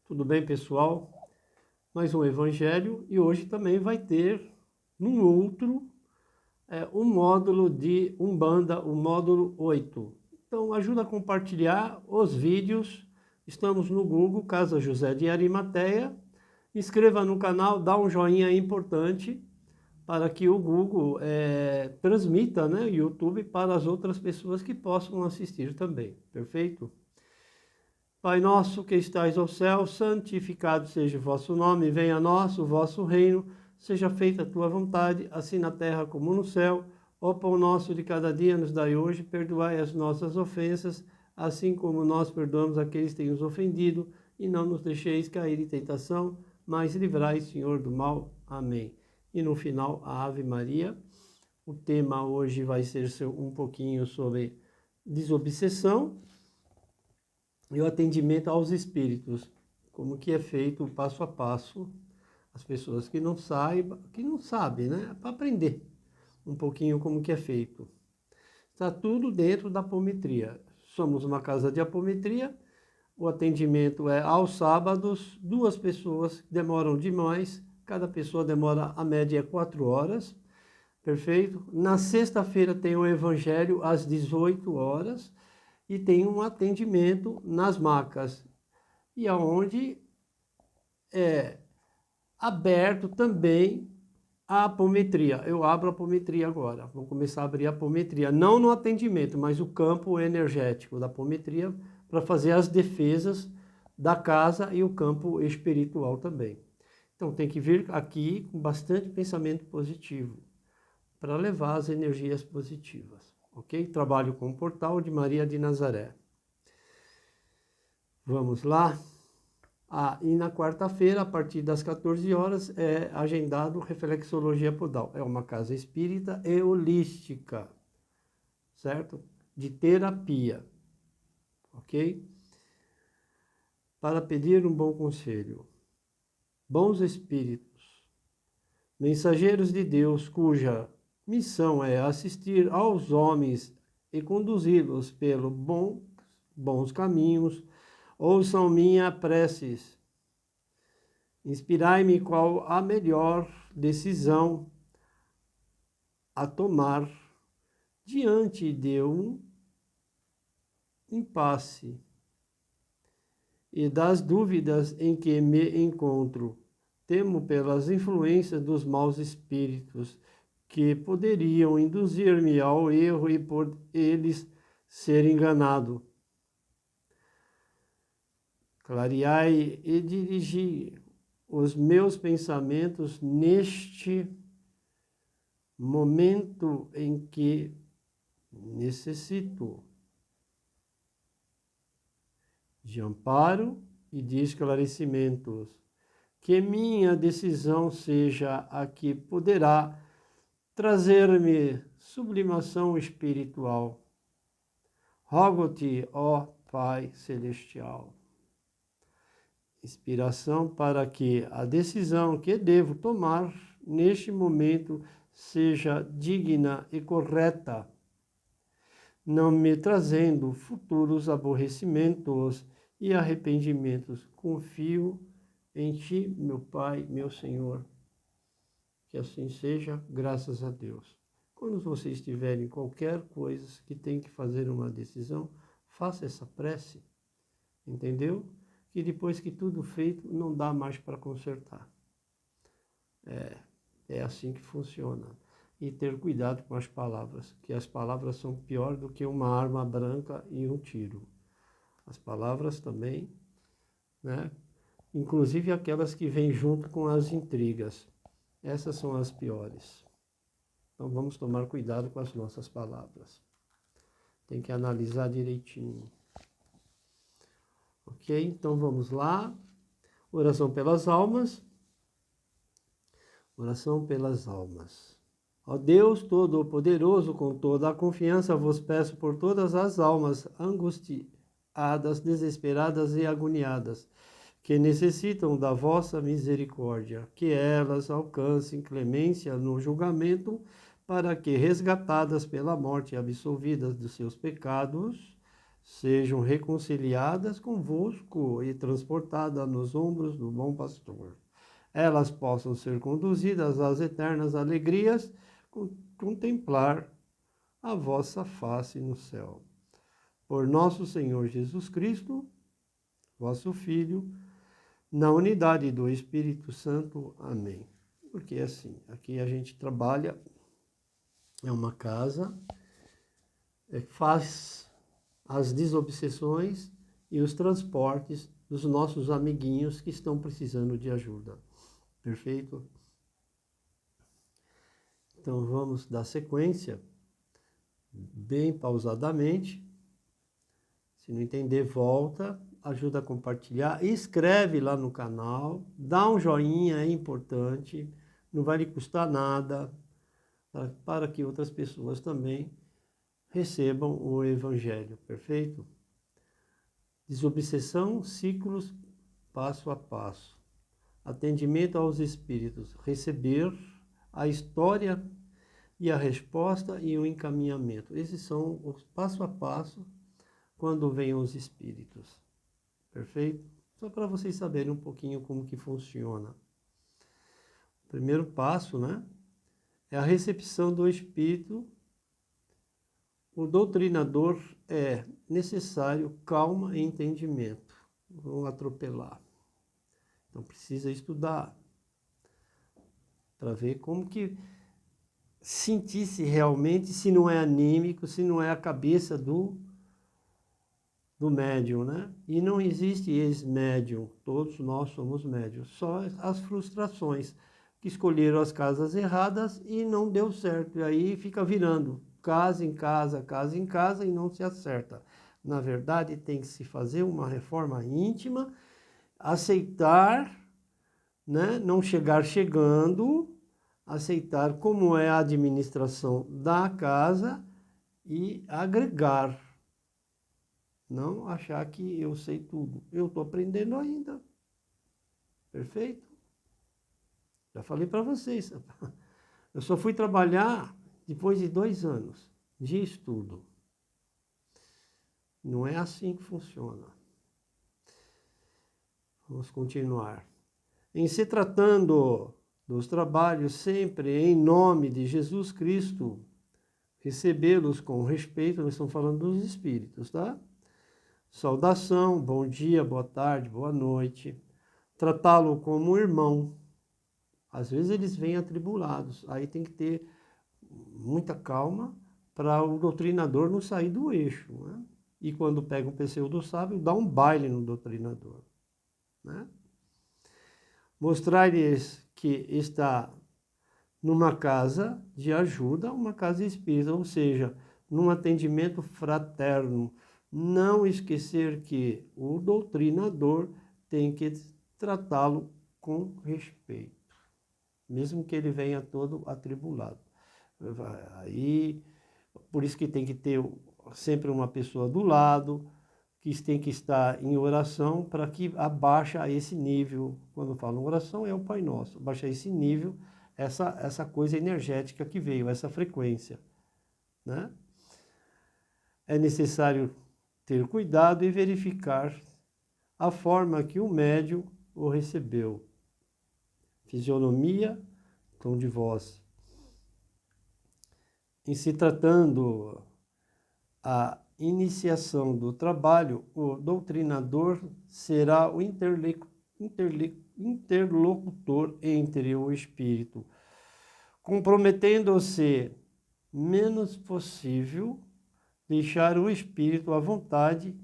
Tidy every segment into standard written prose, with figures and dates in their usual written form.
Tudo bem, pessoal? Mais um evangelho e hoje também vai ter num outro um módulo de Umbanda, o módulo 8. Então ajuda a compartilhar os vídeos. Estamos no Google, Casa José de Arimateia. Inscreva no canal, dá um joinha importante para que o Google transmita, né, o YouTube para as outras pessoas que possam assistir também. Perfeito? Pai nosso que estais ao céu, santificado seja o vosso nome, venha a nós o vosso reino, seja feita a tua vontade, assim na terra como no céu. O pão nosso de cada dia nos dai hoje, perdoai as nossas ofensas, assim como nós perdoamos aqueles que têm nos ofendido, e não nos deixeis cair em tentação, mas livrai, Senhor, do mal. Amém. E no final, a Ave Maria. O tema hoje vai ser um pouquinho sobre desobsessão e o atendimento aos espíritos, como que é feito o passo a passo, as pessoas que não sabem, né? Para aprender um pouquinho como que é feito. Está tudo dentro da apometria. Somos uma casa de apometria, o atendimento é aos sábados, 2 pessoas demoram demais, cada pessoa demora, a média é 4 horas, perfeito? Na sexta-feira tem o evangelho às 18 horas, e tem um atendimento nas macas, e aonde é aberto também a apometria. Eu abro a apometria agora, vou começar a abrir a apometria, não no atendimento, mas o campo energético da apometria, para fazer as defesas da casa e o campo espiritual também. Então tem que vir aqui com bastante pensamento positivo, para levar as energias positivas, ok? Trabalho com o portal de Maria de Nazaré. Vamos lá? E na quarta-feira, a partir das 14 horas, é agendado Reflexologia Podal. É uma casa espírita e holística, certo? De terapia, ok? Para pedir um bom conselho. Bons espíritos, mensageiros de Deus, cuja missão é assistir aos homens e conduzi-los pelos bons caminhos, ouçam minha preces. Inspirai-me qual a melhor decisão a tomar diante de um impasse e das dúvidas em que me encontro. Temo pelas influências dos maus espíritos que poderiam induzir-me ao erro e por eles ser enganado. Clareai e dirigi os meus pensamentos neste momento em que necessito de amparo e de esclarecimentos. Que minha decisão seja a que poderá trazer-me sublimação espiritual. Rogo-te, ó Pai Celestial, inspiração para que a decisão que devo tomar neste momento seja digna e correta, não me trazendo futuros aborrecimentos e arrependimentos. Confio em Ti, meu Pai, meu Senhor. Que assim seja, graças a Deus. Quando vocês tiverem qualquer coisa que tem que fazer uma decisão, faça essa prece, entendeu? Que depois que tudo feito, não dá mais para consertar. É assim que funciona. E ter cuidado com as palavras, que as palavras são pior do que uma arma branca e um tiro. As palavras também, né? Inclusive aquelas que vêm junto com as intrigas. Essas são as piores. Então vamos tomar cuidado com as nossas palavras. Tem que analisar direitinho. Ok? Então vamos lá. Oração pelas almas. Oração pelas almas. Ó Deus Todo-Poderoso, com toda a confiança vos peço por todas as almas angustiadas, desesperadas e agoniadas, que necessitam da vossa misericórdia, que elas alcancem clemência no julgamento, para que, resgatadas pela morte e absolvidas dos seus pecados, sejam reconciliadas convosco e transportadas nos ombros do bom pastor. Elas possam ser conduzidas às eternas alegrias, contemplar a vossa face no céu. Por nosso Senhor Jesus Cristo, vosso Filho, na unidade do Espírito Santo. Amém. Porque assim, aqui a gente trabalha, é uma casa, faz as desobsessões e os transportes dos nossos amiguinhos que estão precisando de ajuda. Perfeito? Então vamos dar sequência, bem pausadamente. Se não entender, volta, ajuda a compartilhar, escreve lá no canal, dá um joinha, é importante, não vai lhe custar nada, para que outras pessoas também recebam o Evangelho, perfeito? Desobsessão, ciclos, passo a passo. Atendimento aos espíritos, receber a história e a resposta e o encaminhamento. Esses são os passo a passo quando vêm os espíritos. Perfeito? Só para vocês saberem um pouquinho como que funciona. O primeiro passo, né, é a recepção do espírito. O doutrinador é necessário calma e entendimento. Vão atropelar. Então precisa estudar para ver como que sentir-se realmente, se não é anímico, se não é a cabeça do médium, né? E não existe ex-médium, todos nós somos médiums, só as frustrações, que escolheram as casas erradas e não deu certo, e aí fica virando casa em casa e não se acerta. Na verdade, tem que se fazer uma reforma íntima, aceitar, né? Não chegar chegando, aceitar como é a administração da casa e agregar. Não achar que eu sei tudo. Eu estou aprendendo ainda. Perfeito? Já falei para vocês. Eu só fui trabalhar depois de 2 anos de estudo. Não é assim que funciona. Vamos continuar. Em se tratando dos trabalhos sempre em nome de Jesus Cristo, recebê-los com respeito, nós estamos falando dos espíritos, tá? Saudação, bom dia, boa tarde, boa noite. Tratá-lo como um irmão. Às vezes eles vêm atribulados, aí tem que ter muita calma para o doutrinador não sair do eixo, né? E quando pega um pseudo sábio, dá um baile no doutrinador, né? Mostrar-lhes que está numa casa de ajuda, uma casa espírita, ou seja, num atendimento fraterno. Não esquecer que o doutrinador tem que tratá-lo com respeito, mesmo que ele venha todo atribulado. Aí, por isso que tem que ter sempre uma pessoa do lado, que tem que estar em oração para que abaixa esse nível. Quando falam oração é o Pai Nosso, abaixa esse nível, essa coisa energética que veio, essa frequência, né? É necessário ter cuidado e verificar a forma que o médium o recebeu. Fisionomia, tom de voz. Em se tratando a iniciação do trabalho, o doutrinador será o interlocutor entre o espírito, comprometendo-se menos possível deixar o espírito à vontade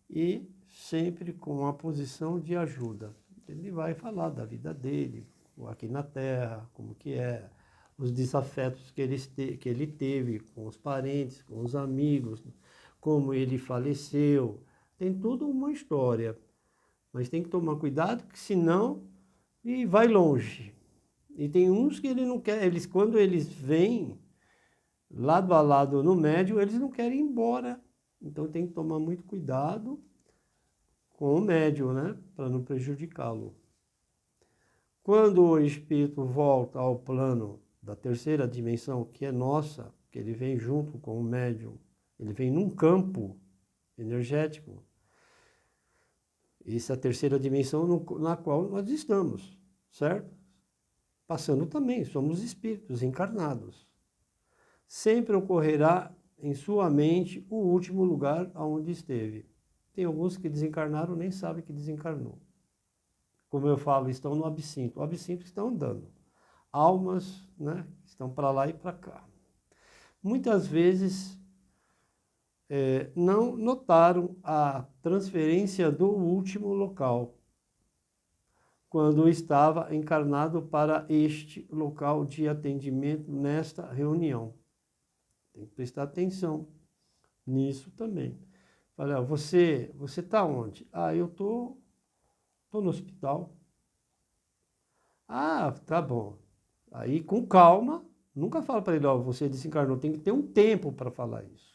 e sempre com a posição de ajuda. Ele vai falar da vida dele, aqui na Terra, como que é, os desafetos que ele teve com os parentes, com os amigos, como ele faleceu. Tem toda uma história, mas tem que tomar cuidado, que senão ele vai longe. E tem uns que ele não quer, quando eles vêm lado a lado no médium, eles não querem ir embora. Então tem que tomar muito cuidado com o médium, né? Para não prejudicá-lo. Quando o espírito volta ao plano da terceira dimensão, que é nossa, que ele vem junto com o médium, ele vem num campo energético. Essa é a terceira dimensão na qual nós estamos, certo? Passando também, somos espíritos encarnados. Sempre ocorrerá em sua mente o último lugar aonde esteve. Tem alguns que desencarnaram, nem sabem que desencarnou. Como eu falo, estão no absinto. O absinto estão andando. Almas, né, estão para lá e para cá. Muitas vezes não notaram a transferência do último local, quando estava encarnado para este local de atendimento nesta reunião. Tem que prestar atenção nisso também. Olha, você está onde? Ah, eu tô no hospital. Ah, tá bom. Aí, com calma, nunca fala para ele, ó, você desencarnou. Tem que ter um tempo para falar isso.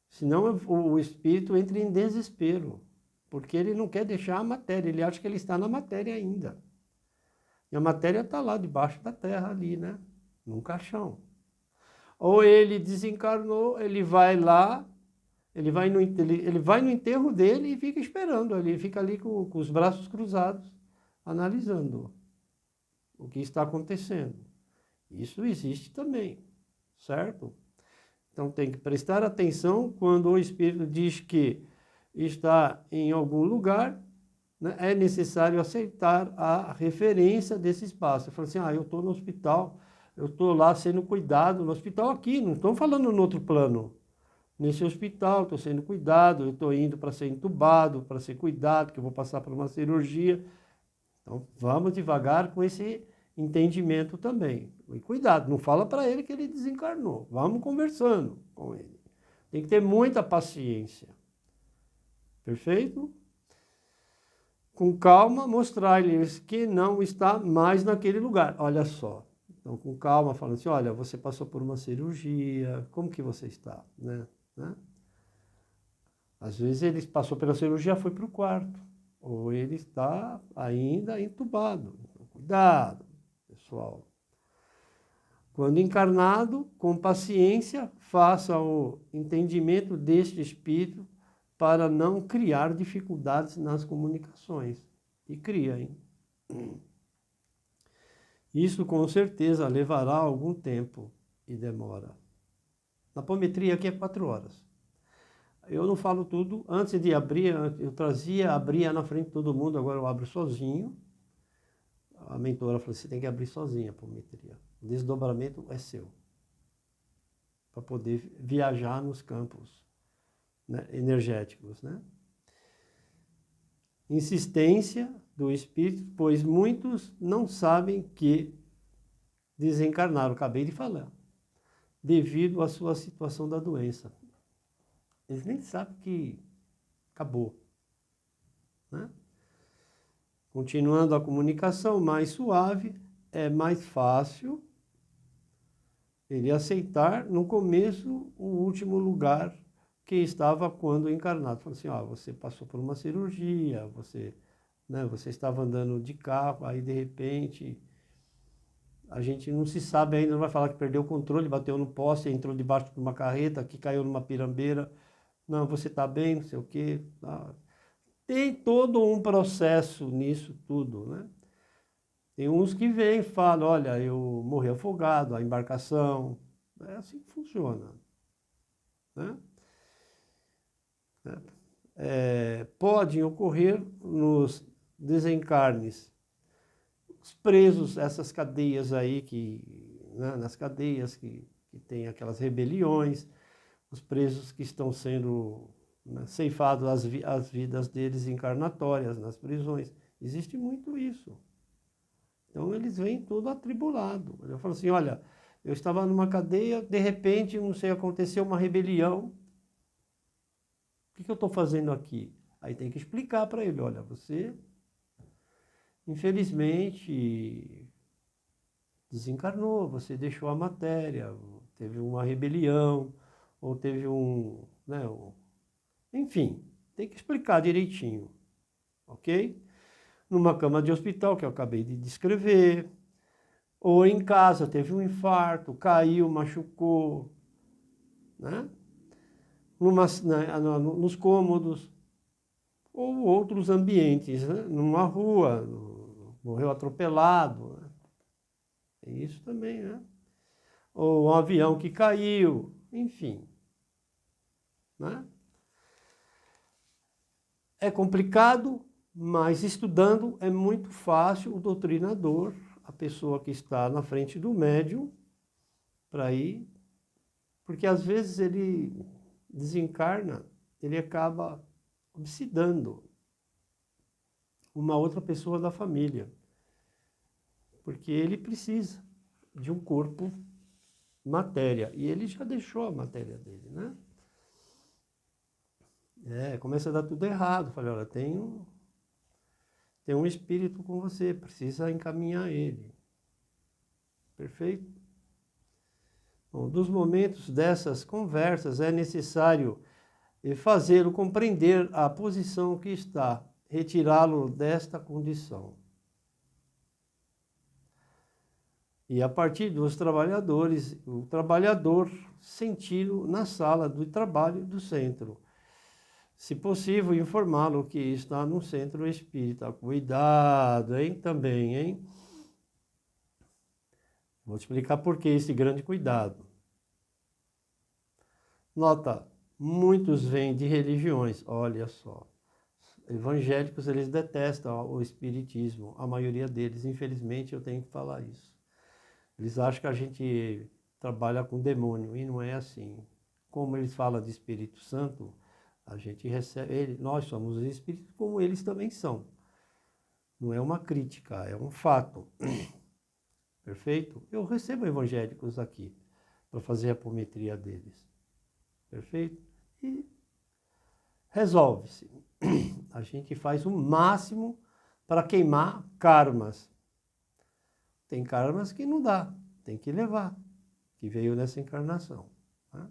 Senão o espírito entra em desespero, porque ele não quer deixar a matéria, ele acha que ele está na matéria ainda. E a matéria está lá debaixo da terra ali, né? Num caixão. Ou ele desencarnou, ele vai lá, ele vai no enterro dele e fica esperando, ele fica ali com os braços cruzados, analisando o que está acontecendo. Isso existe também, certo? Então tem que prestar atenção quando o espírito diz que está em algum lugar, né, é necessário aceitar a referência desse espaço. Eu falo assim, eu estou no hospital, eu estou lá sendo cuidado, no hospital aqui, não estou falando no outro plano. Nesse hospital, estou sendo cuidado, eu estou indo para ser entubado, para ser cuidado, que eu vou passar por uma cirurgia. Então vamos devagar com esse entendimento também. E cuidado, não fala para ele que ele desencarnou. Vamos conversando com ele. Tem que ter muita paciência. Perfeito? Com calma, mostrar-lhes que não está mais naquele lugar. Olha só. Então, com calma, falando assim, olha, você passou por uma cirurgia, como que você está? Né? Às vezes ele passou pela cirurgia e foi para o quarto. Ou ele está ainda entubado. Então, cuidado, pessoal. Quando encarnado, com paciência, faça o entendimento deste espírito para não criar dificuldades nas comunicações. E cria, hein? Isso com certeza levará algum tempo e demora. Na apometria aqui é 4 horas. Eu não falo tudo. Antes de abrir, eu abria na frente de todo mundo, agora eu abro sozinho. A mentora falou, você tem que abrir sozinho a apometria. O desdobramento é seu. Para poder viajar nos campos, né, energéticos, né? Insistência do espírito, pois muitos não sabem que desencarnaram, acabei de falar, devido à sua situação da doença. Eles nem sabem que acabou, né? Continuando a comunicação mais suave, é mais fácil ele aceitar no começo o último lugar que estava quando encarnado. Falou assim, você passou por uma cirurgia, você estava andando de carro, aí de repente a gente não se sabe ainda, não vai falar que perdeu o controle, bateu no poste, entrou debaixo de uma carreta, que caiu numa pirambeira. Não, você está bem, não sei o quê. Tem todo um processo nisso tudo, né? Tem uns que vêm e falam, olha, eu morri afogado, a embarcação. É assim que funciona, né? Podem ocorrer nos desencarnes. Os presos, essas cadeias aí, né, nas cadeias que tem aquelas rebeliões, os presos que estão sendo, né, ceifados as vidas deles encarnatórias nas prisões. Existe muito isso. Então eles vêm tudo atribulado. Eu falo assim, olha, eu estava numa cadeia, de repente, não sei, aconteceu uma rebelião. O que eu estou fazendo aqui? Aí tem que explicar para ele, olha, você, infelizmente, desencarnou, você deixou a matéria, teve uma rebelião, ou teve enfim, tem que explicar direitinho, ok? Numa cama de hospital, que eu acabei de descrever, ou em casa, teve um infarto, caiu, machucou, né? nos cômodos ou outros ambientes, né? Numa rua, morreu atropelado, né? Tem isso também, né? Ou um avião que caiu, enfim, né? É complicado, mas estudando é muito fácil o doutrinador, a pessoa que está na frente do médium, para ir, porque às vezes ele desencarna, ele acaba obsidando uma outra pessoa da família, porque ele precisa de um corpo matéria, e ele já deixou a matéria dele, né? Começa a dar tudo errado. Falei, olha, tem um espírito com você, precisa encaminhar ele. Perfeito? Bom, dos momentos dessas conversas é necessário fazê-lo compreender a posição que está, retirá-lo desta condição. E a partir dos trabalhadores, o trabalhador senti-lo na sala do trabalho do centro. Se possível, informá-lo que está no centro espírita. Cuidado, hein? Também, hein? Vou explicar por que esse grande cuidado. Nota, muitos vêm de religiões, olha só. Evangélicos, eles detestam o espiritismo, a maioria deles, infelizmente eu tenho que falar isso. Eles acham que a gente trabalha com demônio, e não é assim. Como eles falam de Espírito Santo, a gente recebe, nós somos espíritos como eles também são. Não é uma crítica, é um fato. Perfeito? Eu recebo evangélicos aqui para fazer a apometria deles. Perfeito? E resolve-se. A gente faz o máximo para queimar karmas. Tem karmas que não dá, tem que levar, que veio nessa encarnação, né?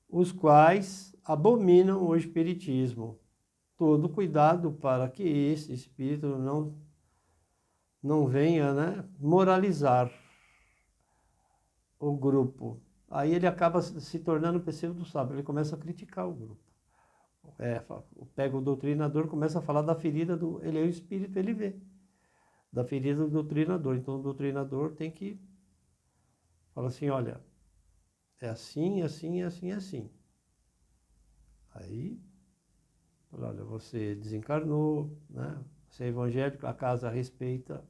Os quais abominam o espiritismo. Todo cuidado para que esse espírito não venha, né, moralizar o grupo. Aí ele acaba se tornando pseudo-sábio, ele começa a criticar o grupo. Pega o doutrinador, começa a falar da ferida do... Ele é o espírito, ele vê. Da ferida do doutrinador. Então o doutrinador tem que falar assim, olha, é assim, assim, assim, assim. Aí, olha, você desencarnou, né? Você é evangélico, a casa respeita,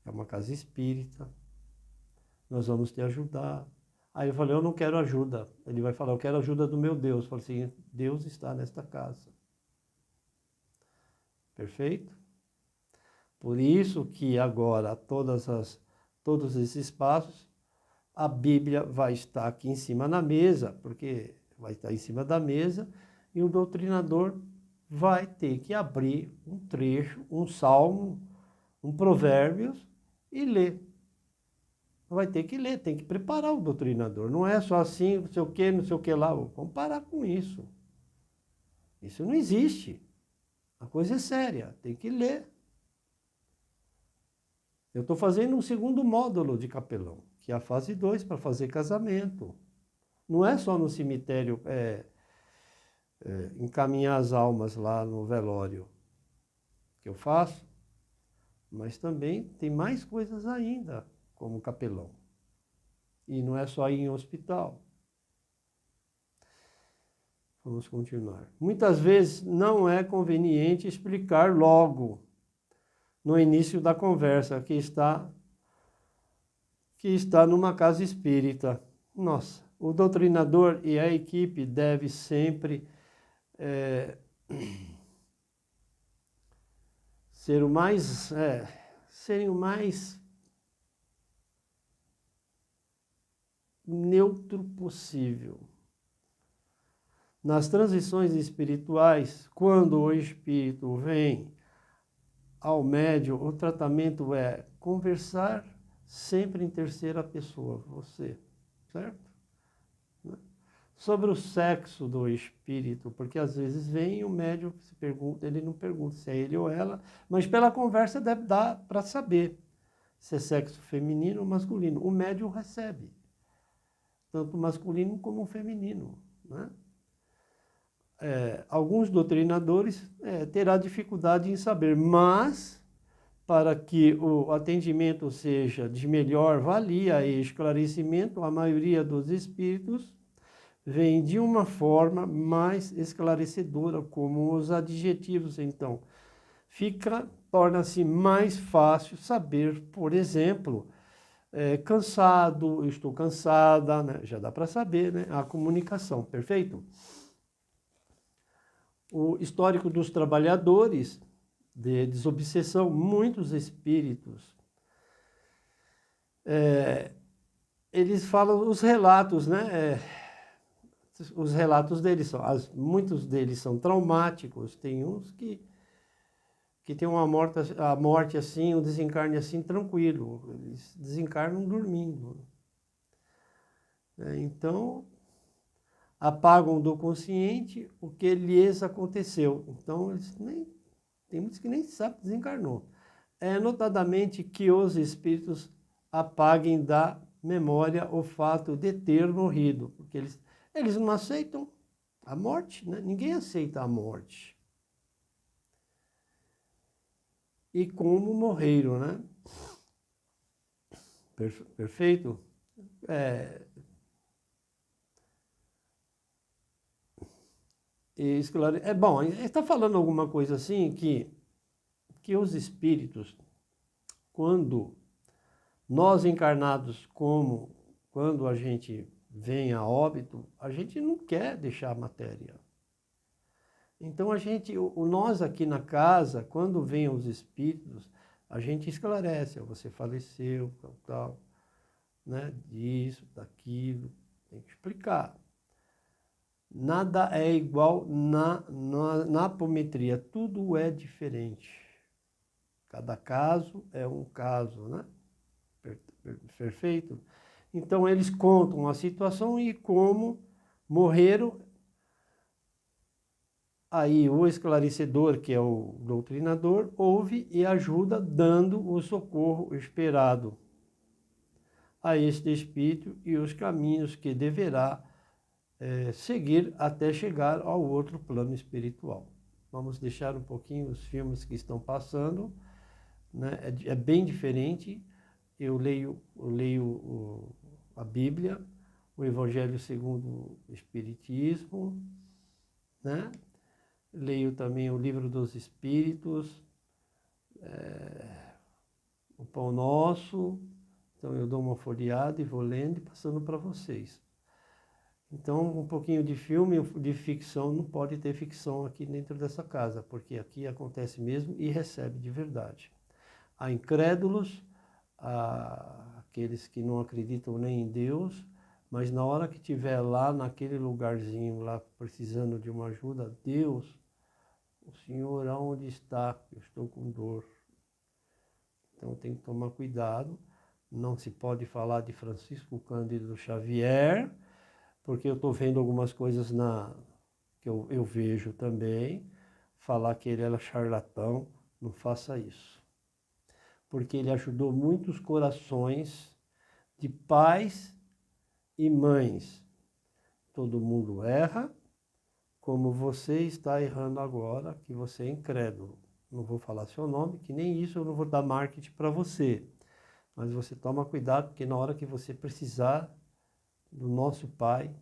é uma casa espírita, nós vamos te ajudar. Aí eu falei, eu não quero ajuda. Ele vai falar, eu quero ajuda do meu Deus. Eu falei assim, Deus está nesta casa. Perfeito? Por isso que agora todos esses passos, a Bíblia vai estar aqui em cima na mesa, porque vai estar em cima da mesa, e o doutrinador vai ter que abrir um trecho, um salmo, um provérbios e ler. Vai ter que ler, tem que preparar o doutrinador. Não é só assim, não sei o que lá. Vamos parar com isso. Isso não existe. A coisa é séria, tem que ler. Eu estou fazendo um segundo módulo de capelão, que é a fase 2 para fazer casamento. Não é só no cemitério encaminhar as almas lá no velório que eu faço, mas também tem mais coisas ainda como capelão. E não é só ir em hospital. Vamos continuar. Muitas vezes não é conveniente explicar logo no início da conversa que está numa casa espírita. Nossa, o doutrinador e a equipe devem sempre serem o mais neutro possível. Nas transições espirituais, quando o espírito vem ao médium, o tratamento é conversar sempre em terceira pessoa, você, certo? Sobre o sexo do espírito, porque às vezes vem o médium se pergunta, ele não pergunta se é ele ou ela, mas pela conversa deve dar para saber se é sexo feminino ou masculino. O médium recebe tanto masculino como feminino. né? Alguns doutrinadores terão dificuldade em saber, mas para que o atendimento seja de melhor valia e esclarecimento, a maioria dos espíritos vem de uma forma mais esclarecedora, como os adjetivos, então. Torna-se mais fácil saber, por exemplo, cansado, estou cansada, né? Já dá para saber, né? A comunicação, perfeito? O histórico dos trabalhadores de desobsessão, muitos espíritos, eles falam os relatos, né? Os relatos deles muitos deles são traumáticos, tem uns que tem a morte assim, um desencarne assim tranquilo, eles desencarnam dormindo. Então, apagam do consciente o que lhes aconteceu. Então, tem muitos que nem sabem que desencarnou. Notadamente que os espíritos apaguem da memória o fato de ter morrido, porque eles não aceitam a morte, né? Ninguém aceita a morte. E como morreram, né? Perfeito? Bom, está falando alguma coisa assim que os espíritos, quando nós encarnados, como quando a gente vem a óbito, a gente não quer deixar a matéria. Então nós aqui na casa, quando vem os espíritos, a gente esclarece, você faleceu, tal, né? Disso, daquilo, tem que explicar. Nada é igual na apometria, tudo é diferente. Cada caso é um caso, né? Perfeito? Então eles contam a situação e como morreram. Aí o esclarecedor, que é o doutrinador, ouve e ajuda dando o socorro esperado a este espírito e os caminhos que deverá seguir até chegar ao outro plano espiritual. Vamos deixar um pouquinho os filmes que estão passando, né? É bem diferente. Eu leio a Bíblia, o Evangelho segundo o Espiritismo, né? Leio também o Livro dos Espíritos, o Pão Nosso. Então eu dou uma folheada e vou lendo e passando para vocês. Então, um pouquinho de filme, de ficção, não pode ter ficção aqui dentro dessa casa, porque aqui acontece mesmo e recebe de verdade. Há incrédulos, há aqueles que não acreditam nem em Deus, mas na hora que estiver lá, naquele lugarzinho, lá precisando de uma ajuda, Deus, o Senhor, aonde está? Eu estou com dor. Então tem que tomar cuidado, não se pode falar de Francisco Cândido Xavier, porque eu estou vendo algumas coisas que eu vejo também, falar que ele era charlatão, não faça isso. Porque ele ajudou muitos corações de pais e mães. Todo mundo erra, como você está errando agora, que você é incrédulo. Não vou falar seu nome, que nem isso eu não vou dar marketing para você. Mas você toma cuidado, porque na hora que você precisar do nosso Pai,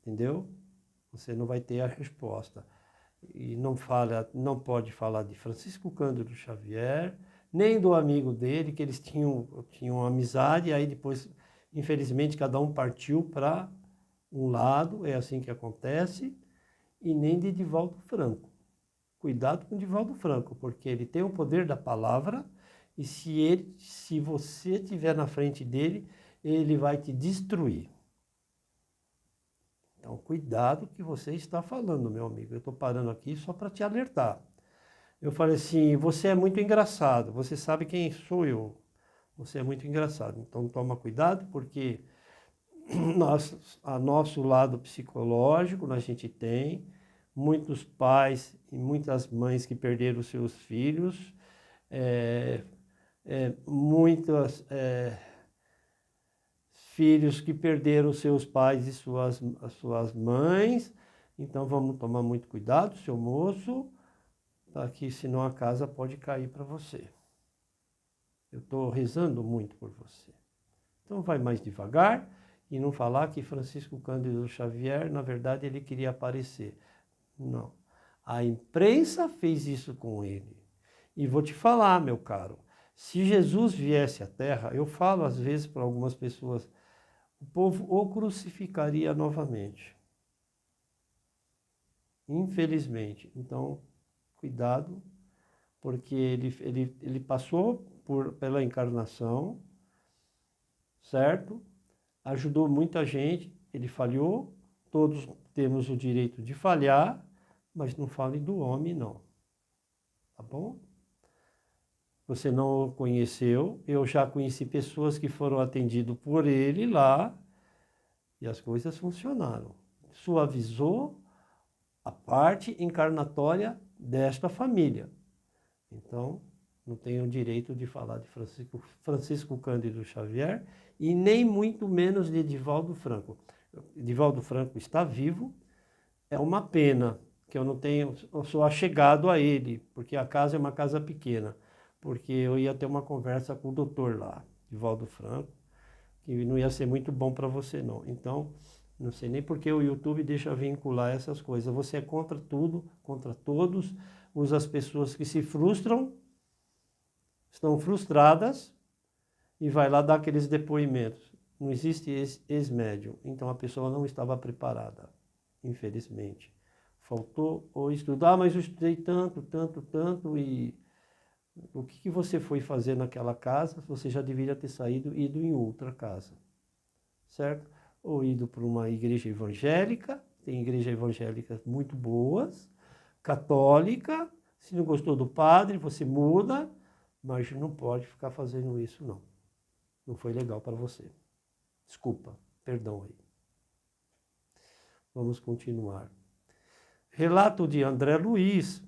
entendeu? Você não vai ter a resposta. E não pode falar de Francisco Cândido Xavier, nem do amigo dele, que eles tinham amizade, aí depois, infelizmente, cada um partiu para um lado, é assim que acontece, e nem de Divaldo Franco. Cuidado com Divaldo Franco, porque ele tem o poder da palavra, e se você estiver na frente dele, ele vai te destruir. Então, cuidado que você está falando, meu amigo. Eu estou parando aqui só para te alertar. Eu falei assim, você é muito engraçado, você sabe quem sou eu. Você é muito engraçado. Então, toma cuidado, porque a nosso lado psicológico, a gente tem muitos pais e muitas mães que perderam seus filhos, muitas filhos que perderam seus pais e as suas mães. Então vamos tomar muito cuidado, seu moço, tá? Que senão a casa pode cair para você. Eu estou rezando muito por você. Então vai mais devagar e não falar que Francisco Cândido Xavier, na verdade, ele queria aparecer. Não. A imprensa fez isso com ele. E vou te falar, meu caro, se Jesus viesse à Terra, eu falo às vezes para algumas pessoas, o povo o crucificaria novamente. Infelizmente. Então, cuidado, porque ele passou pela encarnação, certo? Ajudou muita gente, ele falhou, todos temos o direito de falhar, mas não fale do homem, não. Tá bom? Você não o conheceu, eu já conheci pessoas que foram atendidas por ele lá e as coisas funcionaram. Suavizou a parte encarnatória desta família. Então, não tenho o direito de falar de Francisco Cândido Xavier e nem muito menos de Divaldo Franco. Divaldo Franco está vivo, é uma pena que eu sou achegado a ele, porque a casa é uma casa pequena, porque eu ia ter uma conversa com o doutor lá, Divaldo Franco, que não ia ser muito bom para você não. Então, não sei nem porque o YouTube deixa vincular essas coisas. Você é contra tudo, contra todos, usa as pessoas que se frustram, estão frustradas e vai lá dar aqueles depoimentos. Não existe ex-médium, então a pessoa não estava preparada, infelizmente. Faltou ou estudar, mas eu estudei tanto, tanto, tanto e o que você foi fazer naquela casa, você já deveria ter saído e ido em outra casa, certo? Ou ido para uma igreja evangélica, tem igrejas evangélicas muito boas, católica, se não gostou do padre, você muda, mas não pode ficar fazendo isso, não. Não foi legal para você. Desculpa, perdão aí. Vamos continuar. Relato de André Luiz,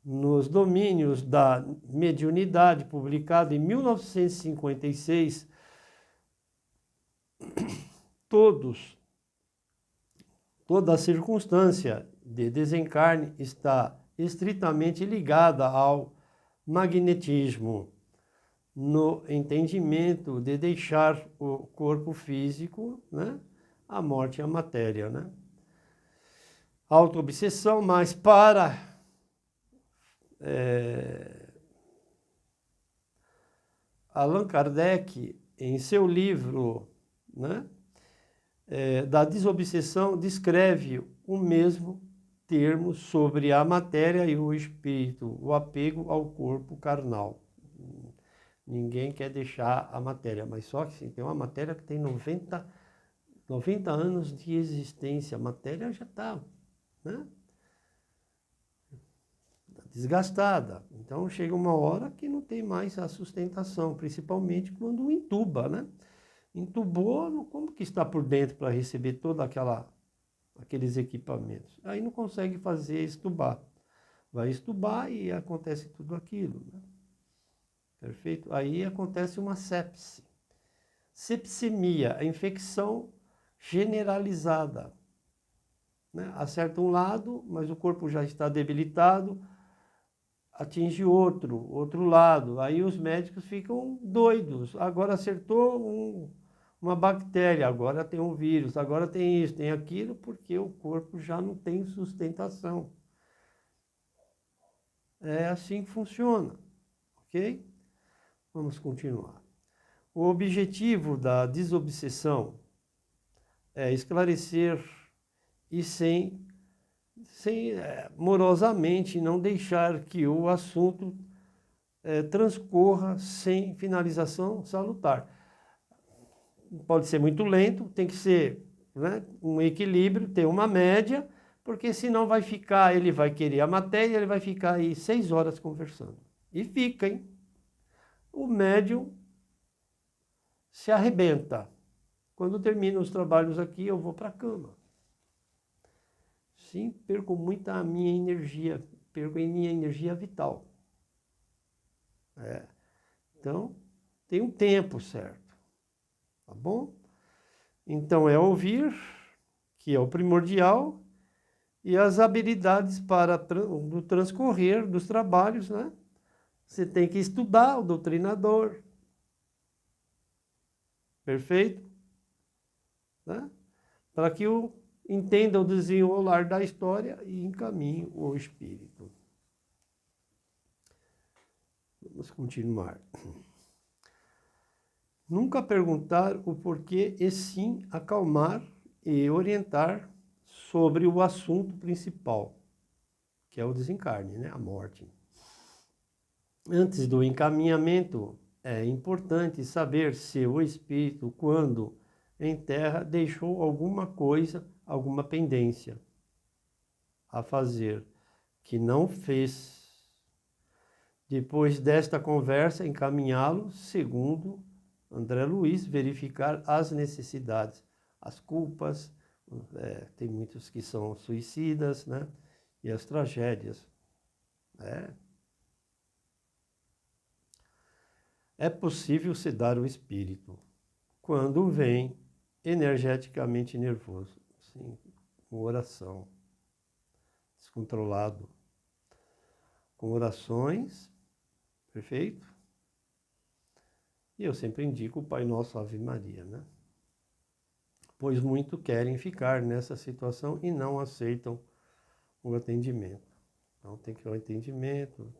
nos domínios da mediunidade, publicado em 1956, toda a circunstância de desencarne está estritamente ligada ao magnetismo, no entendimento de deixar o corpo físico, né? A morte e a matéria, né? Autoobsessão, mas para Allan Kardec, em seu livro, né, da desobsessão, descreve o mesmo termo sobre a matéria e o espírito, o apego ao corpo carnal. Ninguém quer deixar a matéria, mas só que sim, tem uma matéria que tem 90 anos de existência. A matéria já está, né, desgastada. Então chega uma hora que não tem mais a sustentação, principalmente quando entuba, né? Entubou, como que está por dentro para receber toda aqueles equipamentos? Aí não consegue fazer estubar. Vai estubar e acontece tudo aquilo, né? Perfeito? Aí acontece uma sepse. Sepsemia, a infecção generalizada, né? Acerta um lado, mas o corpo já está debilitado, atinge outro lado. Aí os médicos ficam doidos. Agora acertou uma bactéria, agora tem um vírus, agora tem isso, tem aquilo, porque o corpo já não tem sustentação. É assim que funciona, ok? Vamos continuar. O objetivo da desobsessão é esclarecer e morosamente não deixar que o assunto transcorra sem finalização salutar. Pode ser muito lento, tem que ser, né, um equilíbrio, ter uma média, porque senão ele vai querer a matéria, ele vai ficar aí 6 horas conversando. E fica, hein? O médium se arrebenta. Quando termina os trabalhos aqui, eu vou para a cama. Sim, perco muita a minha energia, perco a minha energia vital. Então, tem um tempo certo, tá bom? Então é ouvir, que é o primordial, e as habilidades para o transcorrer dos trabalhos, né? Você tem que estudar o doutrinador. Perfeito? Né? Para que entenda o desenrolar da história e encaminhe o espírito. Vamos continuar. Nunca perguntar o porquê e sim acalmar e orientar sobre o assunto principal, que é o desencarne, né? A morte. Antes do encaminhamento, é importante saber se o espírito, quando em terra, deixou alguma coisa, alguma pendência a fazer, que não fez. Depois desta conversa, encaminhá-lo, segundo André Luiz, verificar as necessidades, as culpas, tem muitos que são suicidas, né? E as tragédias. É possível sedar o espírito quando vem energeticamente nervoso, sim, com oração, descontrolado, com orações, perfeito? E eu sempre indico o Pai Nosso, Ave Maria, né? Pois muito querem ficar nessa situação e não aceitam o atendimento. Então tem que ter o atendimento,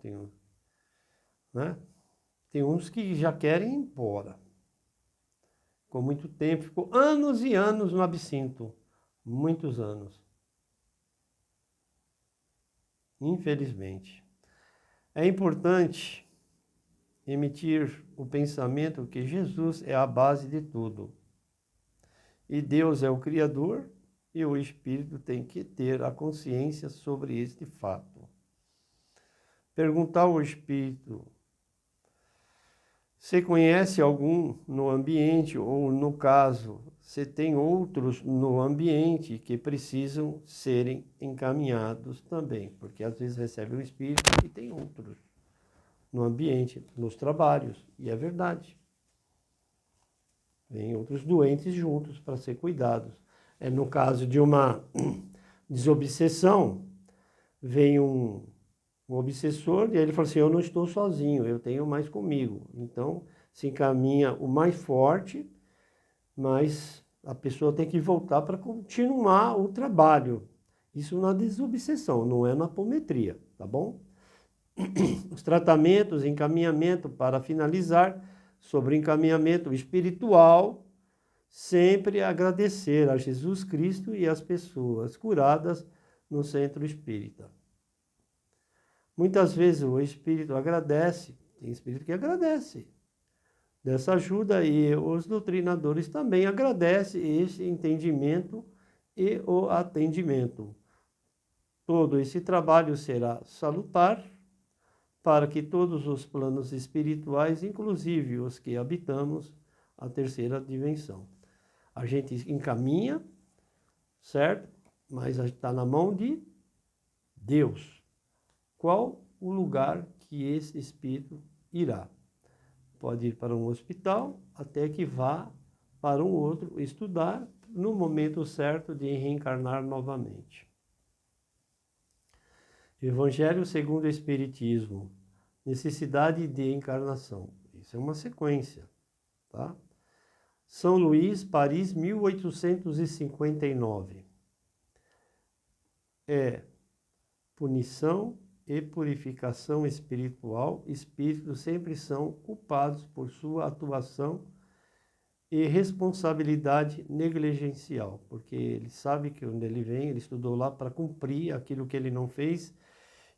né? Tem uns que já querem ir embora. Ficou muito tempo, ficou anos e anos no absinto. Muitos anos. Infelizmente. É importante emitir o pensamento que Jesus é a base de tudo. E Deus é o Criador e o Espírito tem que ter a consciência sobre este fato. Perguntar ao Espírito: você conhece algum no ambiente ou, no caso, você tem outros no ambiente que precisam serem encaminhados também, porque às vezes recebe o espírito e tem outros no ambiente, nos trabalhos, e é verdade. Vem outros doentes juntos para ser cuidados. No caso de uma desobsessão, vem um obsessor e ele fala assim: eu não estou sozinho, eu tenho mais comigo. Então se encaminha o mais forte, mas a pessoa tem que voltar para continuar o trabalho. Isso na desobsessão, não é na apometria, tá bom? Os tratamentos, encaminhamento para finalizar, sobre encaminhamento espiritual, sempre agradecer a Jesus Cristo e as pessoas curadas no centro espírita. Muitas vezes o espírito agradece, tem espírito que agradece dessa ajuda e os doutrinadores também agradecem esse entendimento e o atendimento. Todo esse trabalho será salutar para que todos os planos espirituais, inclusive os que habitamos a terceira dimensão. A gente encaminha, certo? Mas está na mão de Deus. Qual o lugar que esse espírito irá? Pode ir para um hospital até que vá para um outro estudar no momento certo de reencarnar novamente. Evangelho segundo o Espiritismo. Necessidade de encarnação. Isso é uma sequência, tá? São Luís, Paris, 1859. Punição e purificação espiritual. Espíritos sempre são culpados por sua atuação e responsabilidade negligencial, porque ele sabe que onde ele vem, ele estudou lá para cumprir aquilo que ele não fez,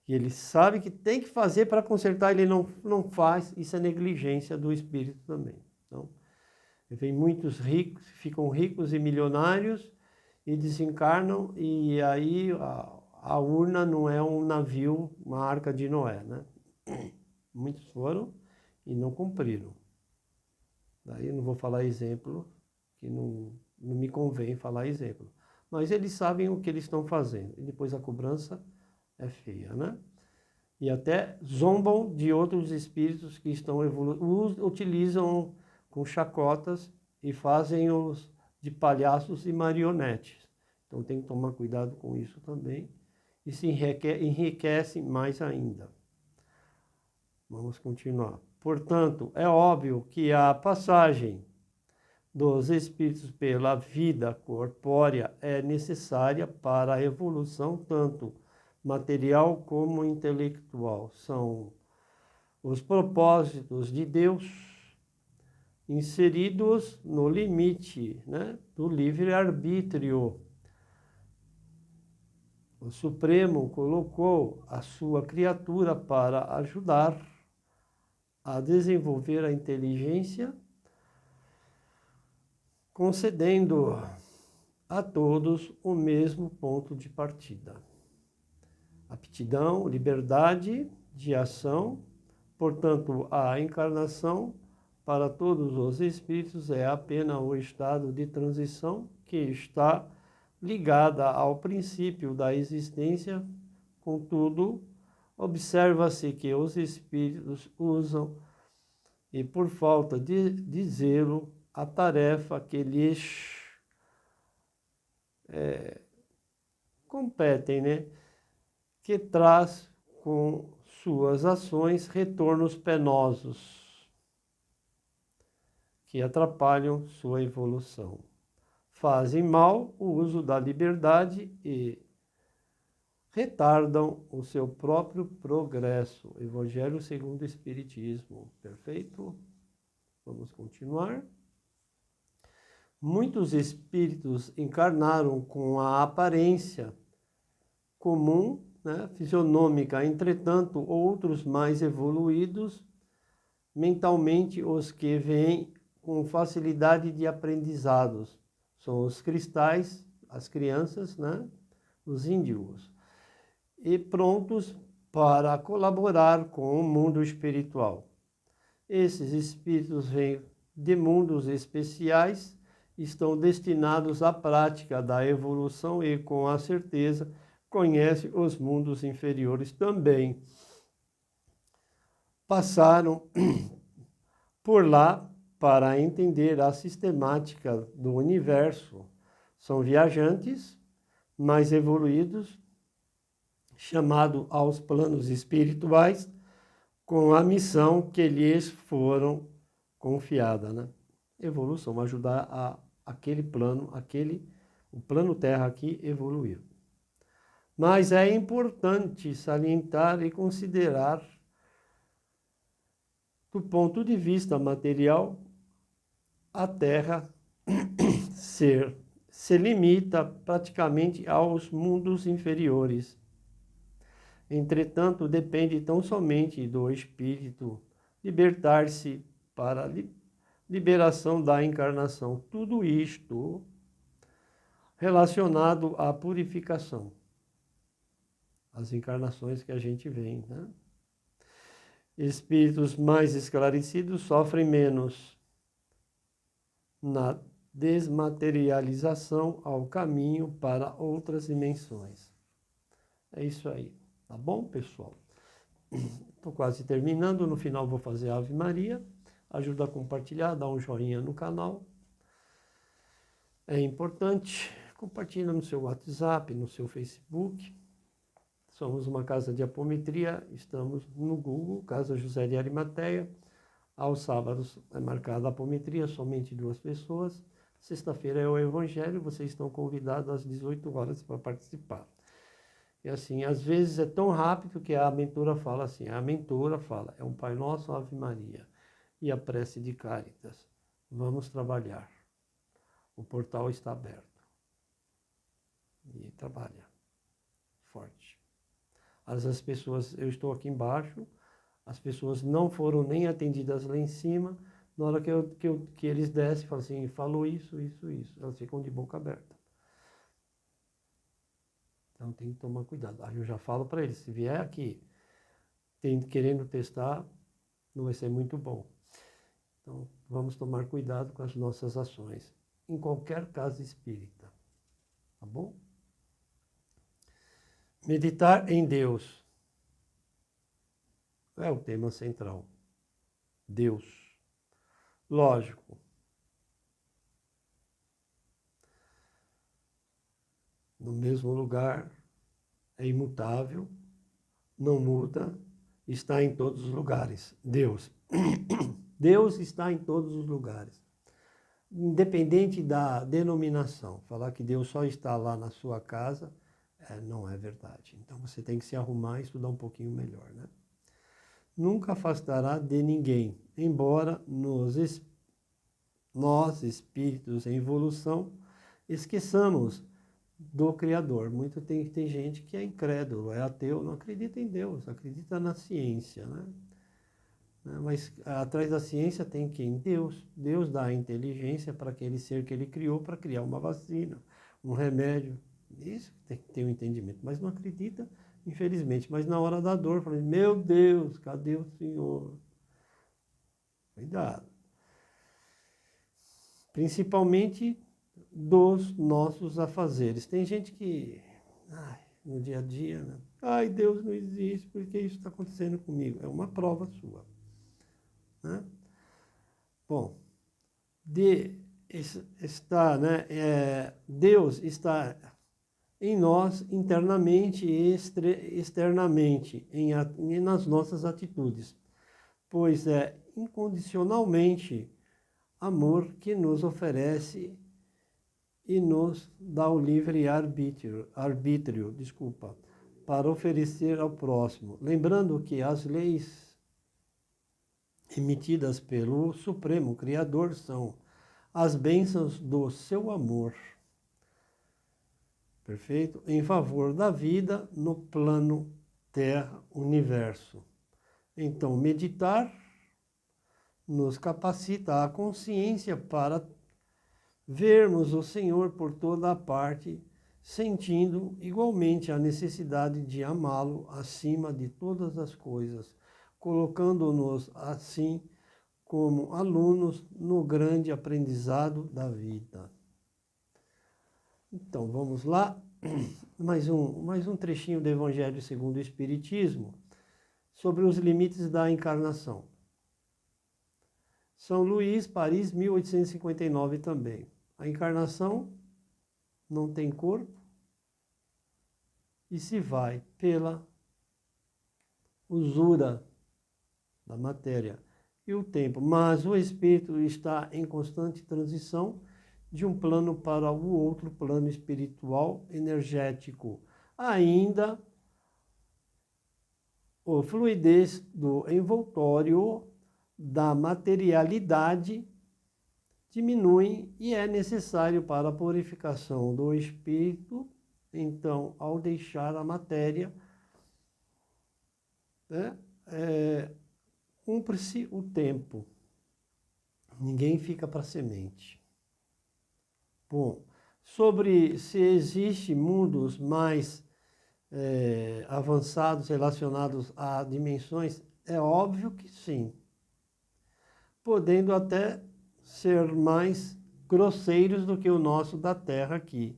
e ele sabe que tem que fazer para consertar, ele não faz, isso é negligência do espírito também. Então, vem muitos ricos, ficam ricos e milionários e desencarnam, e aí a urna não é um navio, uma arca de Noé, né? Muitos foram e não cumpriram. Daí eu não vou falar exemplo, que não me convém falar exemplo. Mas eles sabem o que eles estão fazendo. E depois a cobrança é feia, né? E até zombam de outros espíritos que estão evoluindo, utilizam com chacotas e fazem-os de palhaços e marionetes. Então tem que tomar cuidado com isso também. E se enriquece mais ainda. Vamos continuar. Portanto, é óbvio que a passagem dos espíritos pela vida corpórea é necessária para a evolução tanto material como intelectual. São os propósitos de Deus inseridos no limite, né, do livre-arbítrio. O Supremo colocou a sua criatura para ajudar a desenvolver a inteligência, concedendo a todos o mesmo ponto de partida. Aptidão, liberdade de ação, portanto, a encarnação para todos os espíritos é apenas o estado de transição que está ligada ao princípio da existência. Contudo, observa-se que os espíritos usam, e por falta de zelo, a tarefa que lhes competem, né? Que traz com suas ações retornos penosos que atrapalham sua evolução. Fazem mal o uso da liberdade e retardam o seu próprio progresso. Evangelho segundo o Espiritismo. Perfeito? Vamos continuar. Muitos espíritos encarnaram com a aparência comum, né, fisionômica, entretanto, outros mais evoluídos mentalmente, os que vêm com facilidade de aprendizados, são os cristais, as crianças, né, os índigos, e prontos para colaborar com o mundo espiritual. Esses espíritos vêm de mundos especiais, estão destinados à prática da evolução e, com a certeza, conhecem os mundos inferiores também. Passaram por lá para entender a sistemática do universo. São viajantes mais evoluídos, chamados aos planos espirituais, com a missão que lhes foram confiada, né? Evolução, ajudar aquele plano, o plano Terra aqui evoluir. Mas é importante salientar e considerar, do ponto de vista material, a Terra se limita praticamente aos mundos inferiores. Entretanto, depende tão somente do espírito libertar-se para a liberação da encarnação. Tudo isto relacionado à purificação. As encarnações que a gente vê, né? Espíritos mais esclarecidos sofrem menos na desmaterialização ao caminho para outras dimensões. É isso aí, tá bom, pessoal? Estou quase terminando, no final vou fazer a Ave Maria. Ajuda a compartilhar, dá um joinha no canal. É importante, compartilha no seu WhatsApp, no seu Facebook. Somos uma casa de apometria, estamos no Google, Casa José de Arimateia. Aos sábados é marcada a apometria, somente 2 pessoas. Sexta-feira é o Evangelho, vocês estão convidados às 18 horas para participar. E assim, às vezes é tão rápido que a mentora fala assim, é um Pai Nosso, Ave Maria, e a prece de Cáritas. Vamos trabalhar. O portal está aberto. E trabalha forte. As pessoas, eu estou aqui embaixo, as pessoas não foram nem atendidas lá em cima. Na hora que eles descem, falam assim, falou isso. Elas ficam de boca aberta. Então tem que tomar cuidado. Aí eu já falo para eles, se vier aqui querendo testar, não vai ser muito bom. Então vamos tomar cuidado com as nossas ações, em qualquer casa espírita. Tá bom? Meditar em Deus é o tema central. Deus. Lógico. no mesmo lugar, é imutável, não muda, está em todos os lugares. Deus. Deus está em todos os lugares. Independente da denominação. Falar que Deus só está lá na sua casa, não é verdade. Então você tem que se arrumar e estudar um pouquinho melhor, né? Nunca afastará de ninguém, embora nós, espíritos em evolução, esqueçamos do Criador. Tem gente que é incrédulo, é ateu, não acredita em Deus, acredita na ciência, né? Mas atrás da ciência tem quem? Deus. Deus dá a inteligência para aquele ser que ele criou para criar uma vacina, um remédio. Isso tem que ter um entendimento. Mas não acredita, infelizmente. Mas na hora da dor, fala, meu Deus, cadê o Senhor? Cuidado. Principalmente dos nossos afazeres. Tem gente que, no dia a dia, né? Ai, Deus não existe, porque isso está acontecendo comigo? É uma prova sua, né? Bom, Deus está em nós internamente e externamente, nas nossas atitudes, pois é incondicionalmente amor que nos oferece e nos dá o livre arbítrio, para oferecer ao próximo. Lembrando que as leis emitidas pelo Supremo Criador são as bênçãos do seu amor, perfeito? Em favor da vida no plano Terra-Universo. Então, meditar nos capacita a consciência para vermos o Senhor por toda a parte, sentindo igualmente a necessidade de amá-lo acima de todas as coisas, colocando-nos assim como alunos no grande aprendizado da vida. Então, vamos lá. Mais um trechinho do Evangelho segundo o Espiritismo sobre os limites da encarnação. São Luís, Paris, 1859 também. A encarnação não tem corpo e se vai pela usura da matéria e o tempo. Mas o espírito está em constante transição de um plano para o outro plano espiritual energético. Ainda a fluidez do envoltório da materialidade diminui e é necessário para a purificação do espírito. Então, ao deixar a matéria, né, cumpre-se o tempo. Ninguém fica para semente. Bom, sobre se existem mundos mais avançados relacionados a dimensões, é óbvio que sim. Podendo até ser mais grosseiros do que o nosso da Terra aqui.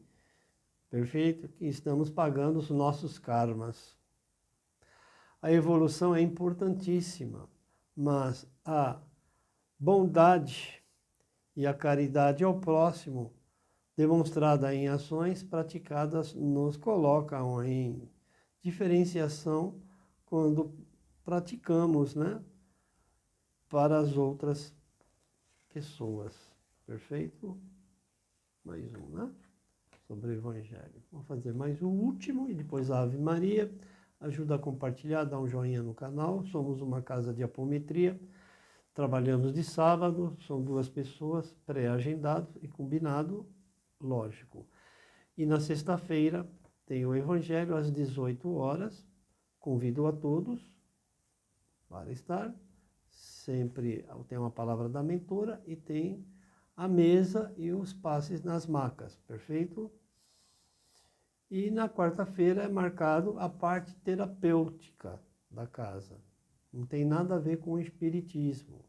Perfeito? Que estamos pagando os nossos karmas. A evolução é importantíssima, mas a bondade e a caridade ao próximo, demonstrada em ações praticadas, nos colocam em diferenciação quando praticamos, né, para as outras pessoas. Perfeito? Mais um, né? Sobre o Evangelho. Vamos fazer mais o último e depois a Ave Maria. Ajuda a compartilhar, dá um joinha no canal. Somos uma casa de apometria. Trabalhamos de sábado, são 2 pessoas, pré-agendado e combinado, lógico. E na sexta-feira tem o Evangelho às 18 horas. Convido a todos para estar. Sempre tem uma palavra da mentora e tem a mesa e os passes nas macas, perfeito? E na quarta-feira é marcado a parte terapêutica da casa. Não tem nada a ver com o espiritismo,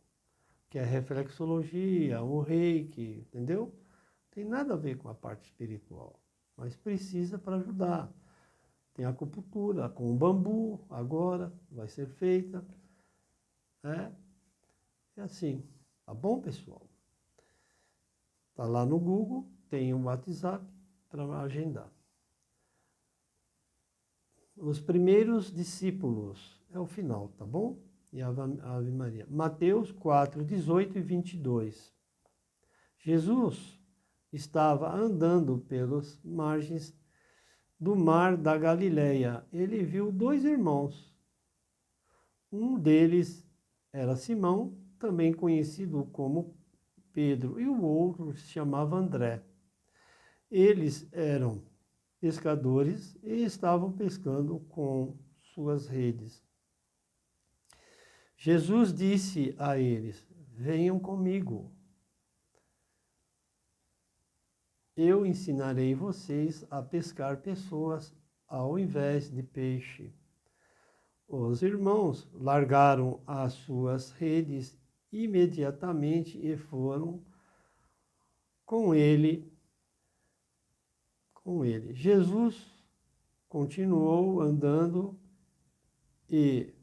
que é reflexologia, o reiki, entendeu? Não tem nada a ver com a parte espiritual, mas precisa para ajudar. Tem acupuntura com o bambu, agora vai ser feita. É assim, tá bom, pessoal? Tá lá no Google, tem um WhatsApp para agendar. os primeiros discípulos. É o final, tá bom? E Ave Maria. Mateus 4, 18 e 22. Jesus estava andando pelas margens do mar da Galileia. Ele viu dois irmãos. Um deles era Simão, também conhecido como Pedro, e o outro se chamava André. Eles eram pescadores e estavam pescando com suas redes. Jesus disse a eles: venham comigo. Eu ensinarei vocês a pescar pessoas ao invés de peixe. Os irmãos largaram as suas redes imediatamente e foram com ele. Jesus continuou andando e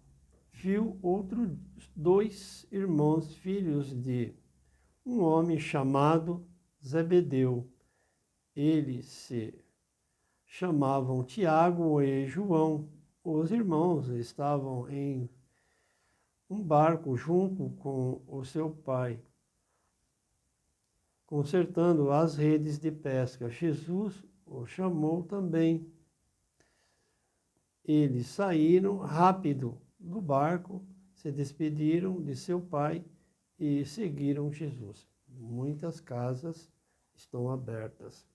viu outros dois irmãos, filhos de um homem chamado Zebedeu. Eles se chamavam Tiago e João. Os irmãos estavam em um barco junto com o seu pai, consertando as redes de pesca. Jesus o chamou também. Eles saíram rápido do barco, se despediram de seu pai e seguiram Jesus. Muitas casas estão abertas.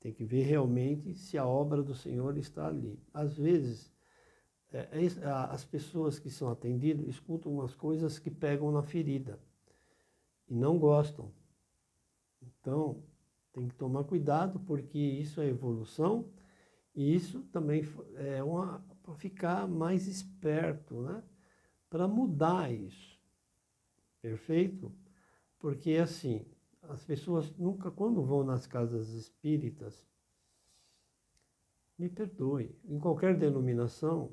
Tem que ver realmente se a obra do Senhor está ali. Às vezes, as pessoas que são atendidas escutam umas coisas que pegam na ferida e não gostam. Então, tem que tomar cuidado, porque isso é evolução e isso também é para ficar mais esperto, né? Para mudar isso. Perfeito? Porque assim, as pessoas nunca, quando vão nas casas espíritas, me perdoe, em qualquer denominação,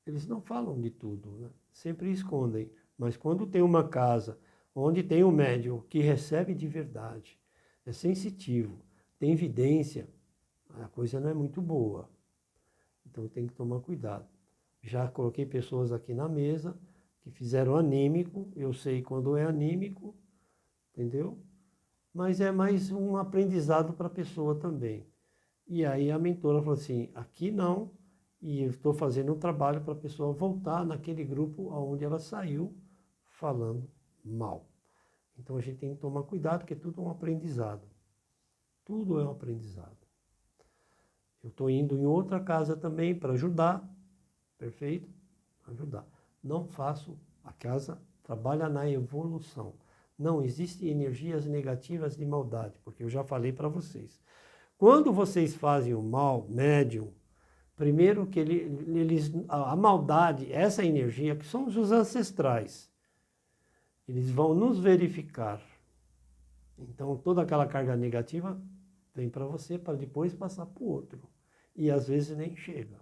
eles não falam de tudo, né? Sempre escondem. Mas quando tem uma casa onde tem um médium que recebe de verdade, é sensitivo, tem evidência, a coisa não é muito boa. Então tem que tomar cuidado. Já coloquei pessoas aqui na mesa que fizeram anímico, eu sei quando é anímico, entendeu? Mas é mais um aprendizado para a pessoa também. E aí a mentora falou assim, aqui não, e eu estou fazendo um trabalho para a pessoa voltar naquele grupo onde ela saiu falando mal. Então a gente tem que tomar cuidado, porque tudo é um aprendizado. Tudo é um aprendizado. Eu estou indo em outra casa também para ajudar, perfeito? Ajudar. Não faço, a casa trabalha na evolução. Não existem energias negativas de maldade, porque eu já falei para vocês. Quando vocês fazem o mal, médium, primeiro que a maldade, essa energia, que são os ancestrais, eles vão nos verificar. Então toda aquela carga negativa vem para você para depois passar para o outro. E às vezes nem chega.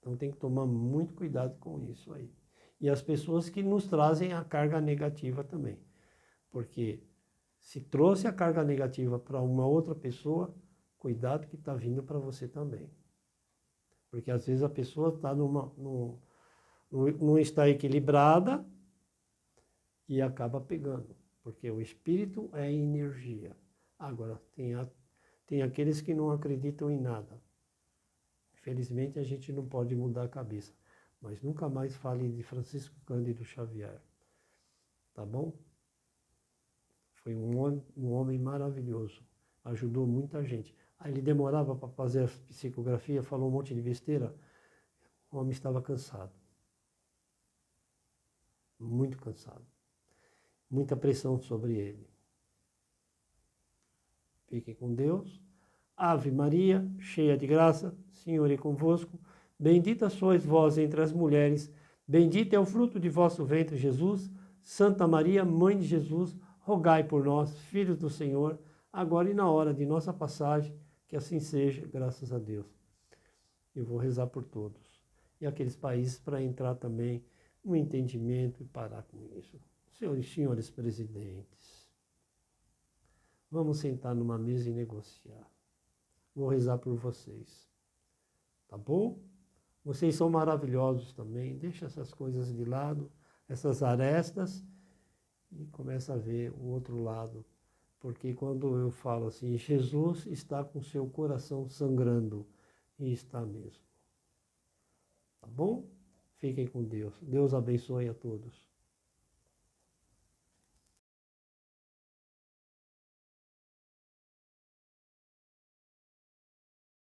Então tem que tomar muito cuidado com isso aí. E as pessoas que nos trazem a carga negativa também. Porque se trouxe a carga negativa para uma outra pessoa, cuidado que está vindo para você também. Porque às vezes a pessoa não está equilibrada e acaba pegando. Porque o espírito é energia. Agora, tem aqueles que não acreditam em nada. Infelizmente a gente não pode mudar a cabeça. Mas nunca mais fale de Francisco Cândido Xavier. Tá bom? Foi um homem maravilhoso. Ajudou muita gente. Aí ele demorava para fazer a psicografia, falou um monte de besteira. O homem estava cansado. Muito cansado. Muita pressão sobre ele. Fiquem com Deus. Ave Maria, cheia de graça, Senhor é convosco. Bendita sois vós entre as mulheres. Bendito é o fruto de vosso ventre, Jesus. Santa Maria, Mãe de Jesus, rogai por nós, filhos do Senhor, agora e na hora de nossa passagem, que assim seja, graças a Deus. Eu vou rezar por todos. E aqueles países para entrar também no entendimento e parar com isso. Senhores e senhores presidentes, vamos sentar numa mesa e negociar. Vou rezar por vocês. tá bom? Vocês são maravilhosos também, deixa essas coisas de lado, essas arestas, e começa a ver o outro lado. Porque quando eu falo assim, Jesus está com seu coração sangrando, e está mesmo. Tá bom? Fiquem com Deus. Deus abençoe a todos.